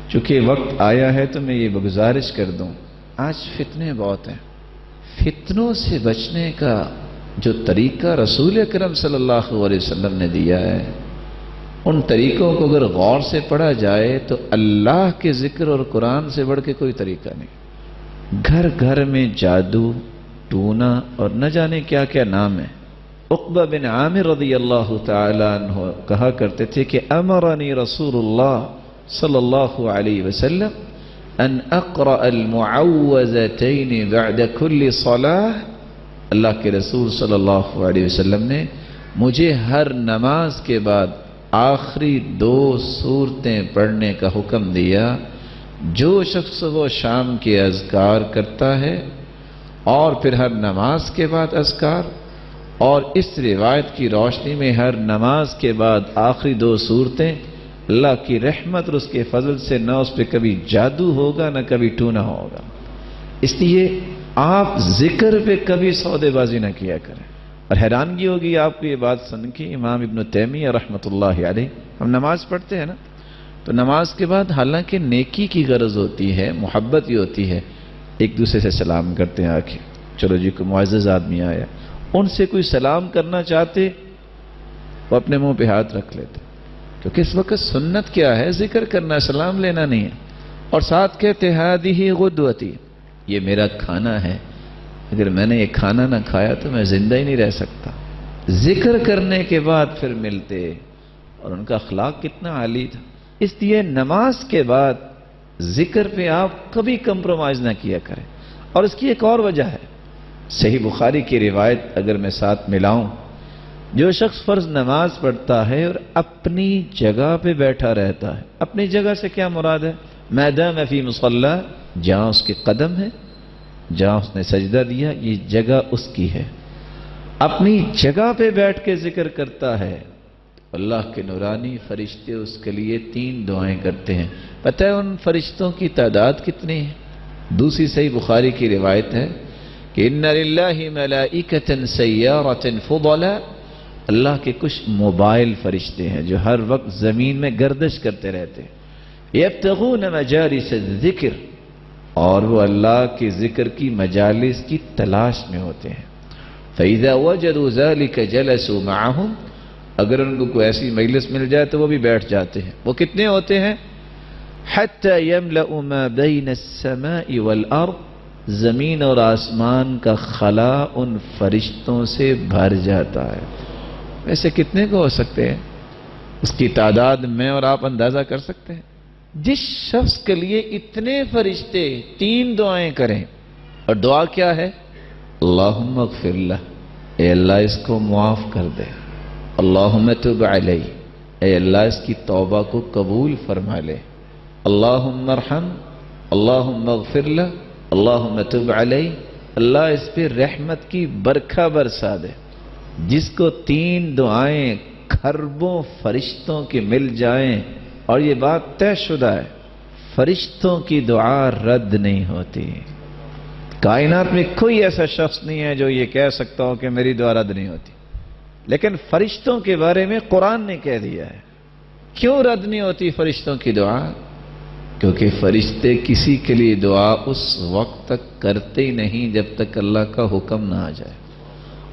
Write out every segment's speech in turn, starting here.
چونکہ وقت آیا ہے تو میں یہ گزارش کر دوں، آج فتنے بہت ہیں، فتنوں سے بچنے کا جو طریقہ رسول اکرم صلی اللہ علیہ وسلم نے دیا ہے، ان طریقوں کو اگر غور سے پڑھا جائے تو اللہ کے ذکر اور قرآن سے بڑھ کے کوئی طریقہ نہیں۔ گھر گھر میں جادو، ٹونا اور نہ جانے کیا کیا نام ہے۔ عقبہ بن عامر رضی اللہ تعالی عنہ کہا کرتے تھے کہ امرنی رسول اللہ صلی اللہ علیہ وسلم ان اقرأ المعوذتین بعد کل صلاة، اللہ کے رسول صلی اللہ علیہ وسلم نے مجھے ہر نماز کے بعد آخری 2 سورتیں پڑھنے کا حکم دیا۔ جو شخص وہ شام کے اذکار کرتا ہے اور پھر ہر نماز کے بعد اذکار، اور اس روایت کی روشنی میں ہر نماز کے بعد آخری 2 سورتیں، اللہ کی رحمت اور اس کے فضل سے نہ اس پہ کبھی جادو ہوگا نہ کبھی ٹونا ہوگا۔ اس لیے آپ ذکر پہ کبھی سودے بازی نہ کیا کریں۔ اور حیرانگی ہوگی آپ کو یہ بات سن کے، امام ابن تیمیہ رحمۃ اللہ علیہ، ہم نماز پڑھتے ہیں نا، تو نماز کے بعد حالانکہ نیکی کی غرض ہوتی ہے، محبت ہی ہوتی ہے، ایک دوسرے سے سلام کرتے ہیں، آکے چلو جی کوئی معزز آدمی آیا، ان سے کوئی سلام کرنا چاہتے وہ اپنے منہ پہ ہاتھ رکھ لیتے، کیونکہ اس وقت سنت کیا ہے؟ ذکر کرنا، سلام لینا نہیں ہے۔ اور ساتھ کہتے ہادیہ غدوتی، یہ میرا کھانا ہے، اگر میں نے یہ کھانا نہ کھایا تو میں زندہ ہی نہیں رہ سکتا۔ ذکر کرنے کے بعد پھر ملتے، اور ان کا اخلاق کتنا عالی تھا۔ اس لیے نماز کے بعد ذکر پہ آپ کبھی کمپرومائز نہ کیا کریں۔ اور اس کی ایک اور وجہ ہے، صحیح بخاری کی روایت اگر میں ساتھ ملاؤں، جو شخص فرض نماز پڑھتا ہے اور اپنی جگہ پہ بیٹھا رہتا ہے، اپنی جگہ سے کیا مراد ہے؟ میدان فی مصلی، جہاں اس کے قدم ہے، جہاں اس نے سجدہ دیا، یہ جگہ اس کی ہے، اپنی جگہ پہ بیٹھ کے ذکر کرتا ہے، اللہ کے نورانی فرشتے اس کے لیے 3 دعائیں کرتے ہیں۔ پتہ ہے ان فرشتوں کی تعداد کتنی ہے؟ دوسری صحیح بخاری کی روایت ہے کہ ان للہ ملائکۃ سیارۃ فضلا، اللہ کے کچھ موبائل فرشتے ہیں جو ہر وقت زمین میں گردش کرتے رہتے ہیں، یبتغون مجالس الذکر، اور وہ اللہ کے ذکر کی مجالس کی تلاش میں ہوتے ہیں۔ فَإِذَا وَجَدُوا ذَلِكَ جَلَسُوا مَعَهُمْ، اگر ان کو کوئی ایسی مجلس مل جائے تو وہ بھی بیٹھ جاتے ہیں۔ وہ کتنے ہوتے ہیں؟ حَتَّى يَمْلَأُ مَا بَيْنَ السَّمَاءِ وَالْأَرْضِ، زمین اور آسمان کا خلا ان فرشتوں سے بھر جاتا ہے۔ ویسے کتنے کو ہو سکتے ہیں؟ اس کی تعداد میں اور آپ اندازہ کر سکتے ہیں۔ جس شخص کے لیے اتنے فرشتے 3 دعائیں کریں، اور دعا کیا ہے؟ اللہم اغفر لہ، اے اللہ اس کو معاف کر دے، اللہم تب علیہ، اے اللہ اس کی توبہ کو قبول فرما لے، اللہم ارحم، اللہم اغفر لہ، اللہم تب علیہ، اللہ اس پہ رحمت کی برکھا برسا دے۔ جس کو 3 دعائیں کھربوں فرشتوں کے مل جائیں، اور یہ بات طے شدہ ہے، فرشتوں کی دعا رد نہیں ہوتی۔ کائنات میں کوئی ایسا شخص نہیں ہے جو یہ کہہ سکتا ہو کہ میری دعا رد نہیں ہوتی، لیکن فرشتوں کے بارے میں قرآن نے کہہ دیا ہے۔ کیوں رد نہیں ہوتی فرشتوں کی دعا؟ کیونکہ فرشتے کسی کے لیے دعا اس وقت تک کرتے ہی نہیں جب تک اللہ کا حکم نہ آ جائے،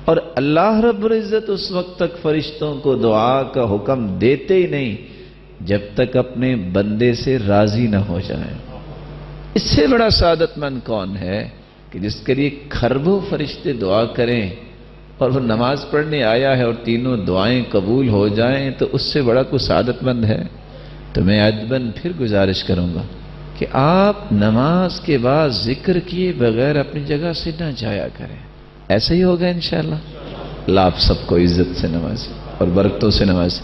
اور اللہ رب العزت اس وقت تک فرشتوں کو دعا کا حکم دیتے ہی نہیں جب تک اپنے بندے سے راضی نہ ہو جائے۔ اس سے بڑا سعادت مند کون ہے کہ جس کے لیے کھربوں فرشتے دعا کریں اور وہ نماز پڑھنے آیا ہے اور 3 دعائیں قبول ہو جائیں، تو اس سے بڑا کوئی سعادت مند ہے؟ تو میں ادباً پھر گزارش کروں گا کہ آپ نماز کے بعد ذکر کیے بغیر اپنی جگہ سے نہ جایا کریں۔ ایسا ہی ہوگا انشاءاللہ۔ اللہ آپ سب کو عزت سے نوازے اور برکتوں سے نوازے۔